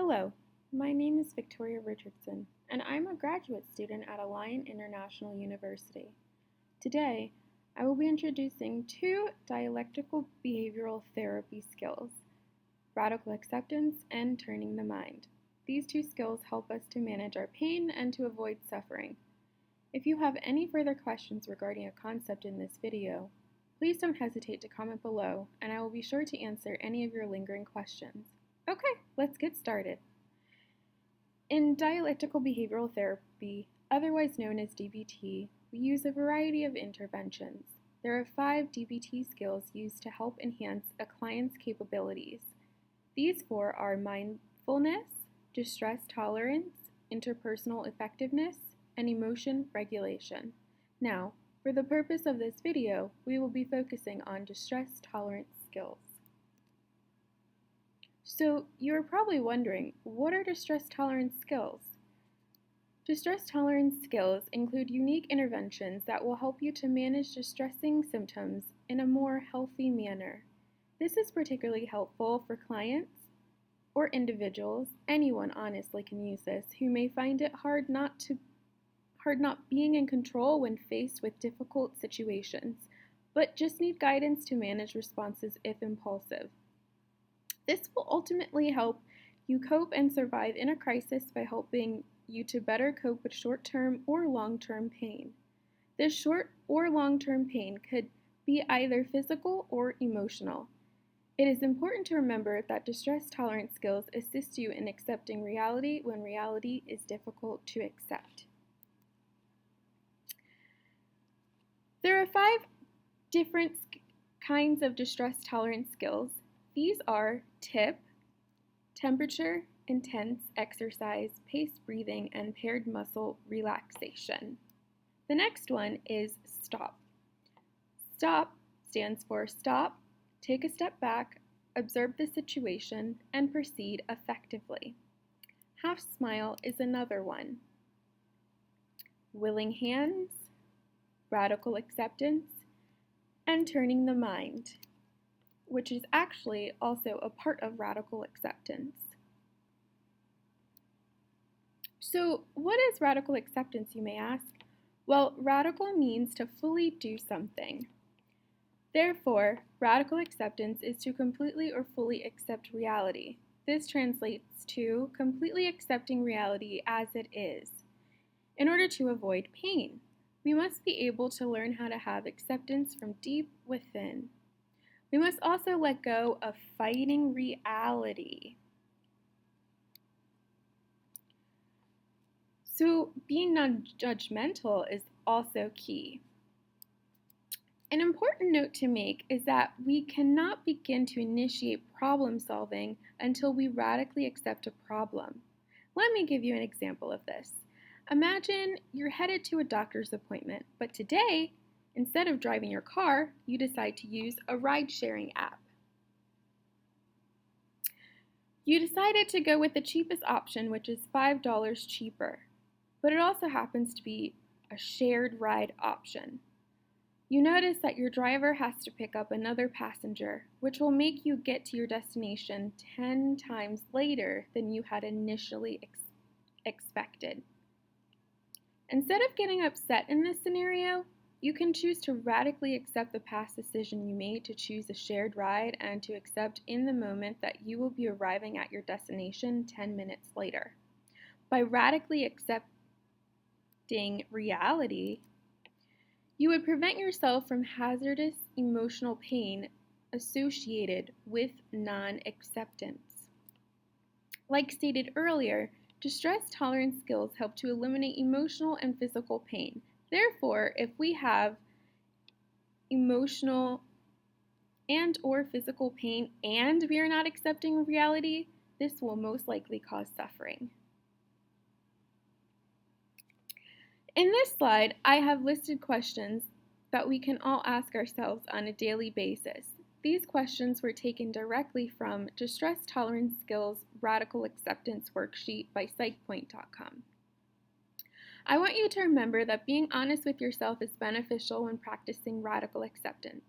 Hello, my name is Victoria Richardson, and I'm a graduate student at Alliant International University. Today, I will be introducing two dialectical behavioral therapy skills, radical acceptance and turning the mind. These two skills help us to manage our pain and to avoid suffering. If you have any further questions regarding a concept in this video, please don't hesitate to comment below, and I will be sure to answer any of your lingering questions. Okay, let's get started. In dialectical behavioral therapy, otherwise known as DBT, we use a variety of interventions. There are 5 DBT skills used to help enhance a client's capabilities. These 4 are mindfulness, distress tolerance, interpersonal effectiveness, and emotion regulation. Now, for the purpose of this video, we will be focusing on distress tolerance skills. So you're probably wondering, what are distress tolerance skills? Distress tolerance skills include unique interventions that will help you to manage distressing symptoms in a more healthy manner. This is particularly helpful for clients or individuals, anyone honestly can use this, who may find it hard not being in control when faced with difficult situations, but just need guidance to manage responses if impulsive. This will ultimately help you cope and survive in a crisis by helping you to better cope with short-term or long-term pain. This short or long-term pain could be either physical or emotional. It is important to remember that distress tolerance skills assist you in accepting reality when reality is difficult to accept. There are 5 different kinds of distress tolerance skills. These are TIP, temperature, intense exercise, paced breathing, and paired muscle relaxation. The next one is STOP. STOP stands for stop, take a step back, observe the situation, and proceed effectively. Half smile is another one. Willing hands, radical acceptance, and turning the mind, which is actually also a part of radical acceptance. So, what is radical acceptance, you may ask? Well, radical means to fully do something. Therefore, radical acceptance is to completely or fully accept reality. This translates to completely accepting reality as it is. In order to avoid pain, we must be able to learn how to have acceptance from deep within. We must also let go of fighting reality. So being non-judgmental is also key. An important note to make is that we cannot begin to initiate problem solving until we radically accept a problem. Let me give you an example of this. Imagine you're headed to a doctor's appointment, but today, instead of driving your car, you decide to use a ride-sharing app. You decided to go with the cheapest option, which is $5 cheaper, but it also happens to be a shared ride option. You notice that your driver has to pick up another passenger, which will make you get to your destination 10 times later than you had initially expected. Instead of getting upset in this scenario, you can choose to radically accept the past decision you made to choose a shared ride and to accept in the moment that you will be arriving at your destination 10 minutes later. By radically accepting reality, you would prevent yourself from hazardous emotional pain associated with non-acceptance. Like stated earlier, distress tolerance skills help to eliminate emotional and physical pain. Therefore, if we have emotional and or physical pain and we are not accepting reality, this will most likely cause suffering. In this slide, I have listed questions that we can all ask ourselves on a daily basis. These questions were taken directly from Distress Tolerance Skills Radical Acceptance Worksheet by PsychPoint.com. I want you to remember that being honest with yourself is beneficial when practicing radical acceptance.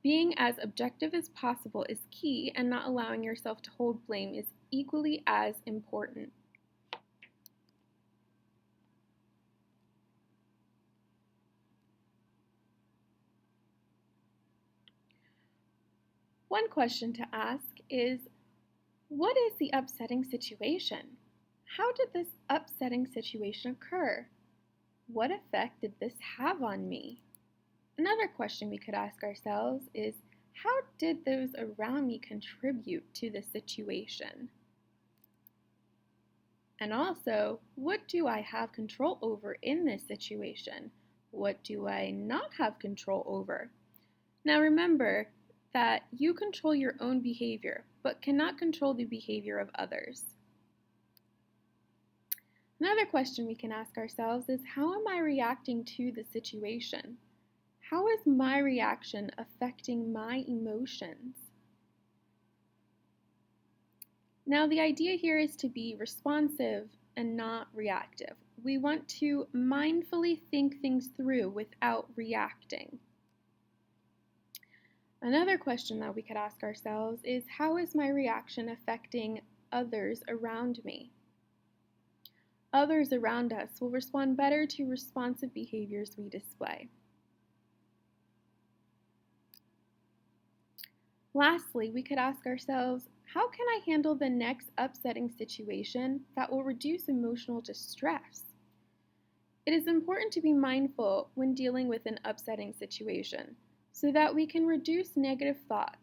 Being as objective as possible is key, and not allowing yourself to hold blame is equally as important. One question to ask is, what is the upsetting situation? How did this upsetting situation occur? What effect did this have on me? Another question we could ask ourselves is, how did those around me contribute to the situation? And also, what do I have control over in this situation? What do I not have control over? Now remember that you control your own behavior, but cannot control the behavior of others. Another question we can ask ourselves is, how am I reacting to the situation? How is my reaction affecting my emotions? Now, the idea here is to be responsive and not reactive. We want to mindfully think things through without reacting. Another question that we could ask ourselves is, how is my reaction affecting others around me? Others around us will respond better to responsive behaviors we display. Lastly, we could ask ourselves, how can I handle the next upsetting situation that will reduce emotional distress? It is important to be mindful when dealing with an upsetting situation so that we can reduce negative thoughts.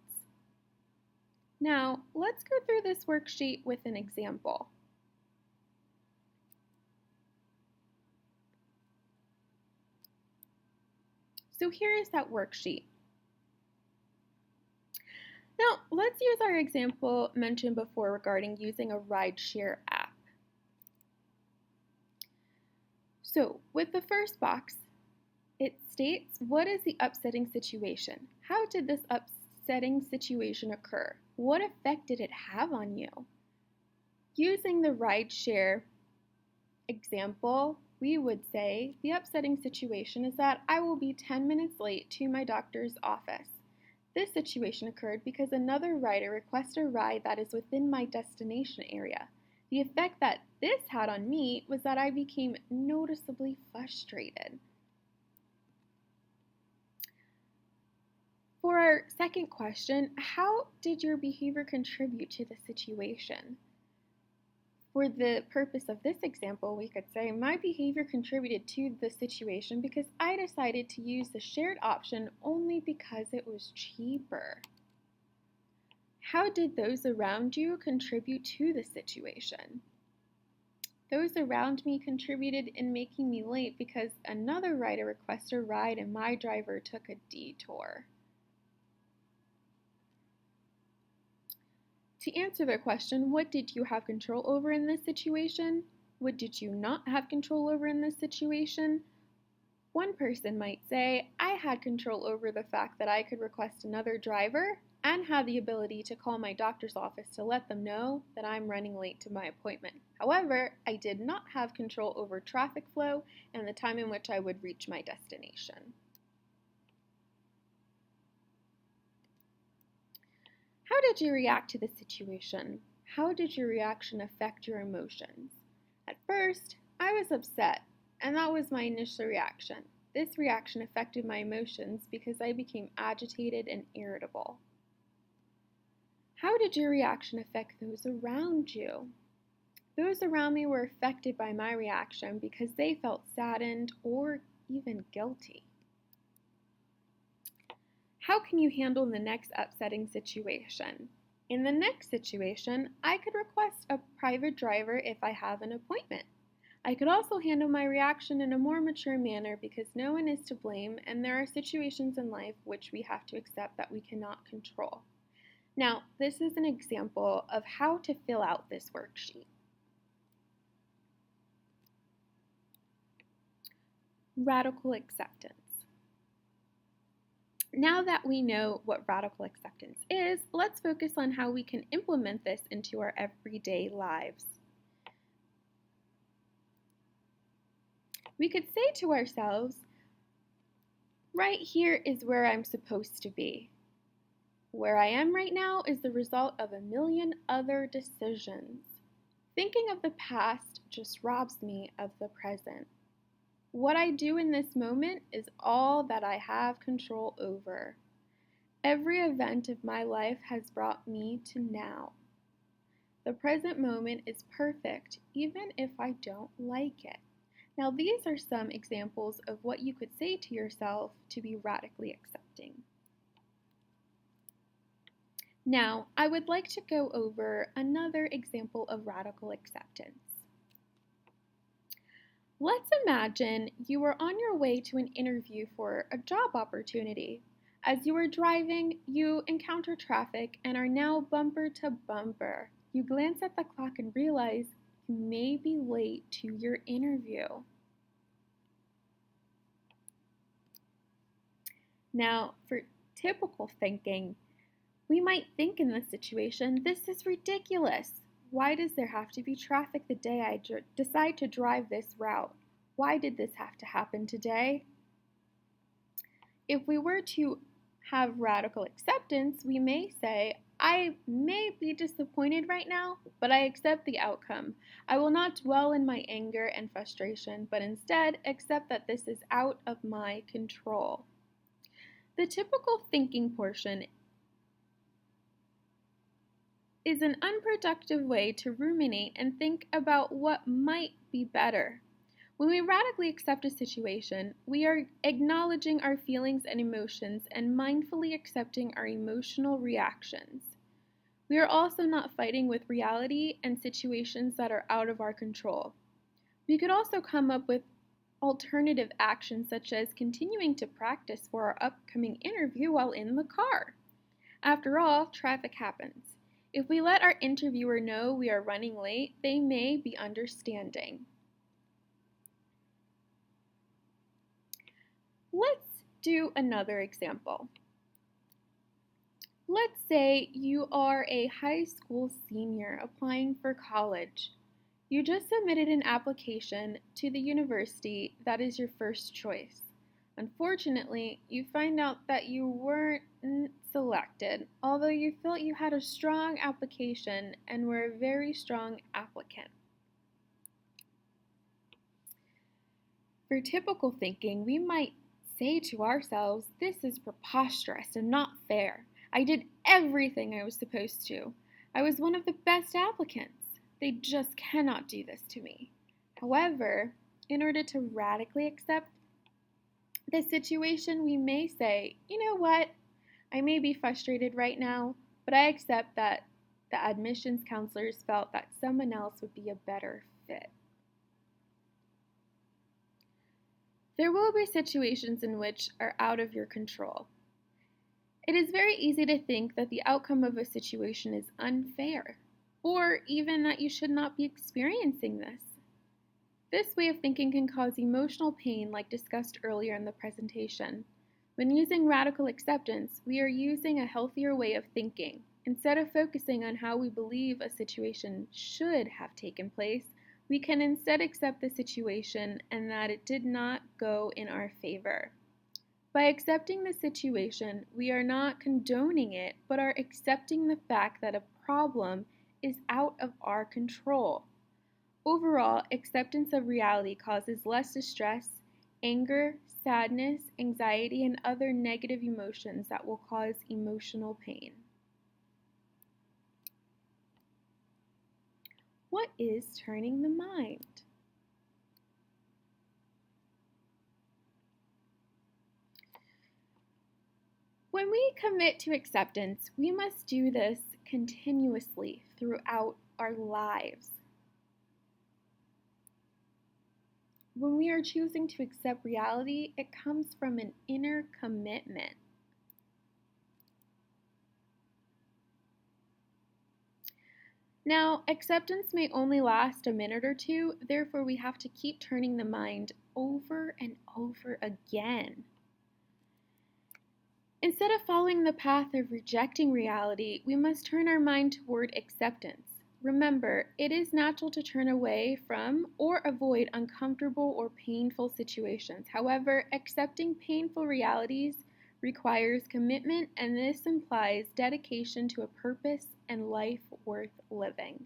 Now, let's go through this worksheet with an example. So here is that worksheet. Now, let's use our example mentioned before regarding using a rideshare app. So, with the first box, it states, what is the upsetting situation? How did this upsetting situation occur? What effect did it have on you? Using the rideshare example, we would say the upsetting situation is that I will be 10 minutes late to my doctor's office. This situation occurred because another rider requested a ride that is within my destination area. The effect that this had on me was that I became noticeably frustrated. For our second question, how did your behavior contribute to the situation? For the purpose of this example, we could say my behavior contributed to the situation because I decided to use the shared option only because it was cheaper. How did those around you contribute to the situation? Those around me contributed in making me late because another rider requested a ride and my driver took a detour. To answer the question, what did you have control over in this situation? What did you not have control over in this situation? One person might say, I had control over the fact that I could request another driver and had the ability to call my doctor's office to let them know that I'm running late to my appointment. However, I did not have control over traffic flow and the time in which I would reach my destination. How did you react to the situation? How did your reaction affect your emotions? At first, I was upset, and that was my initial reaction. This reaction affected my emotions because I became agitated and irritable. How did your reaction affect those around you? Those around me were affected by my reaction because they felt saddened or even guilty. How can you handle the next upsetting situation? In the next situation, I could request a private driver if I have an appointment. I could also handle my reaction in a more mature manner because no one is to blame and there are situations in life which we have to accept that we cannot control. Now, this is an example of how to fill out this worksheet. Radical acceptance. Now that we know what radical acceptance is, let's focus on how we can implement this into our everyday lives. We could say to ourselves, right here is where I'm supposed to be. Where I am right now is the result of a million other decisions. Thinking of the past just robs me of the present. What I do in this moment is all that I have control over. Every event of my life has brought me to now. The present moment is perfect, even if I don't like it. Now, these are some examples of what you could say to yourself to be radically accepting. Now, I would like to go over another example of radical acceptance. Let's imagine you are on your way to an interview for a job opportunity. As you are driving, you encounter traffic and are now bumper to bumper. You glance at the clock and realize you may be late to your interview. Now, for typical thinking, we might think in this situation, this is ridiculous. Why does there have to be traffic the day I decide to drive this route? Why did this have to happen today? If we were to have radical acceptance, we may say, I may be disappointed right now, but I accept the outcome. I will not dwell in my anger and frustration, but instead accept that this is out of my control. The typical thinking portion is an unproductive way to ruminate and think about what might be better. When we radically accept a situation, we are acknowledging our feelings and emotions and mindfully accepting our emotional reactions. We are also not fighting with reality and situations that are out of our control. We could also come up with alternative actions such as continuing to practice for our upcoming interview while in the car. After all, traffic happens. If we let our interviewer know we are running late, they may be understanding. Let's do another example. Let's say you are a high school senior applying for college. You just submitted an application to the university that is your first choice. Unfortunately, you find out that you weren't selected, although you felt you had a strong application and were a very strong applicant. For typical thinking, we might say to ourselves, this is preposterous and not fair. I did everything I was supposed to. I was one of the best applicants. They just cannot do this to me. However, in order to radically accept the situation, we may say, you know what? I may be frustrated right now, but I accept that the admissions counselors felt that someone else would be a better fit. There will be situations in which are out of your control. It is very easy to think that the outcome of a situation is unfair, or even that you should not be experiencing this. This way of thinking can cause emotional pain, like discussed earlier in the presentation. When using radical acceptance, we are using a healthier way of thinking. Instead of focusing on how we believe a situation should have taken place, we can instead accept the situation and that it did not go in our favor. By accepting the situation, we are not condoning it, but are accepting the fact that a problem is out of our control. Overall, acceptance of reality causes less distress, anger, sadness, anxiety, and other negative emotions that will cause emotional pain. What is turning the mind? When we commit to acceptance, we must do this continuously throughout our lives. When we are choosing to accept reality, it comes from an inner commitment. Now, acceptance may only last a minute or two, therefore we have to keep turning the mind over and over again. Instead of following the path of rejecting reality, we must turn our mind toward acceptance. Remember, it is natural to turn away from or avoid uncomfortable or painful situations. However, accepting painful realities requires commitment, and this implies dedication to a purpose and life worth living.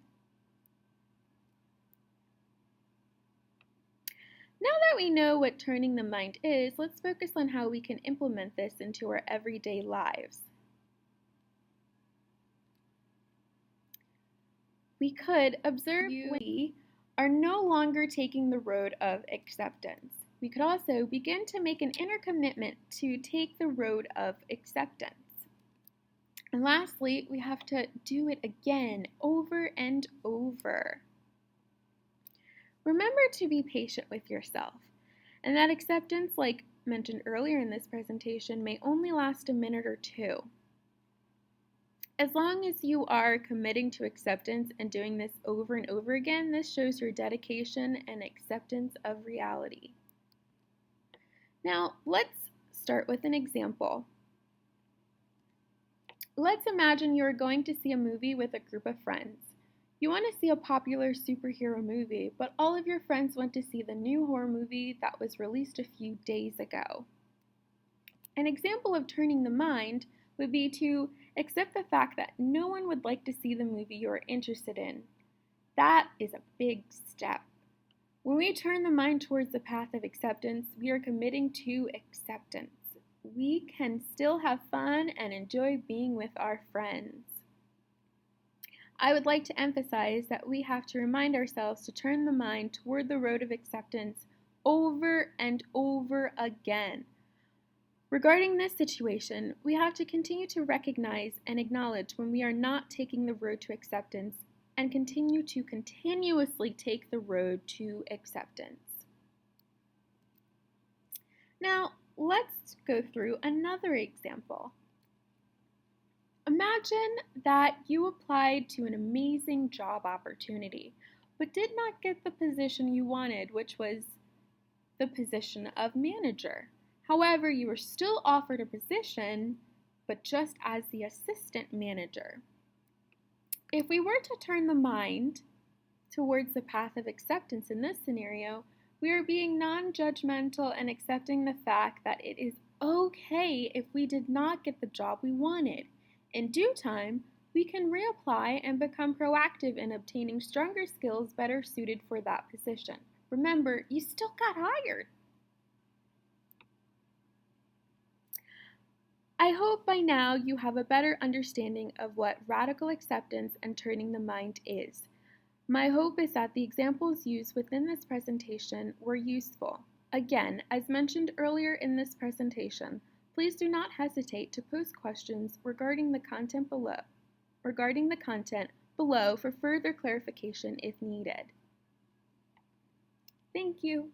Now that we know what turning the mind is, let's focus on how we can implement this into our everyday lives. We could observe when we are no longer taking the road of acceptance. We could also begin to make an inner commitment to take the road of acceptance. And lastly, we have to do it again, over and over. Remember to be patient with yourself, and that acceptance, like mentioned earlier in this presentation, may only last a minute or two. As long as you are committing to acceptance and doing this over and over again, this shows your dedication and acceptance of reality. Now, let's start with an example. Let's imagine you're going to see a movie with a group of friends. You want to see a popular superhero movie, but all of your friends went to see the new horror movie that was released a few days ago. An example of turning the mind would be to accept the fact that no one would like to see the movie you're interested in. That is a big step. When we turn the mind towards the path of acceptance, we are committing to acceptance. We can still have fun and enjoy being with our friends. I would like to emphasize that we have to remind ourselves to turn the mind toward the road of acceptance over and over again. Regarding this situation, we have to continue to recognize and acknowledge when we are not taking the road to acceptance and continue to continuously take the road to acceptance. Now, let's go through another example. Imagine that you applied to an amazing job opportunity, but did not get the position you wanted, which was the position of manager. However, you were still offered a position, but just as the assistant manager. If we were to turn the mind towards the path of acceptance in this scenario, we are being non-judgmental and accepting the fact that it is okay if we did not get the job we wanted. In due time, we can reapply and become proactive in obtaining stronger skills better suited for that position. Remember, you still got hired. I hope by now you have a better understanding of what radical acceptance and turning the mind is. My hope is that the examples used within this presentation were useful. Again, as mentioned earlier in this presentation, please do not hesitate to post questions regarding the content below for further clarification if needed. Thank you.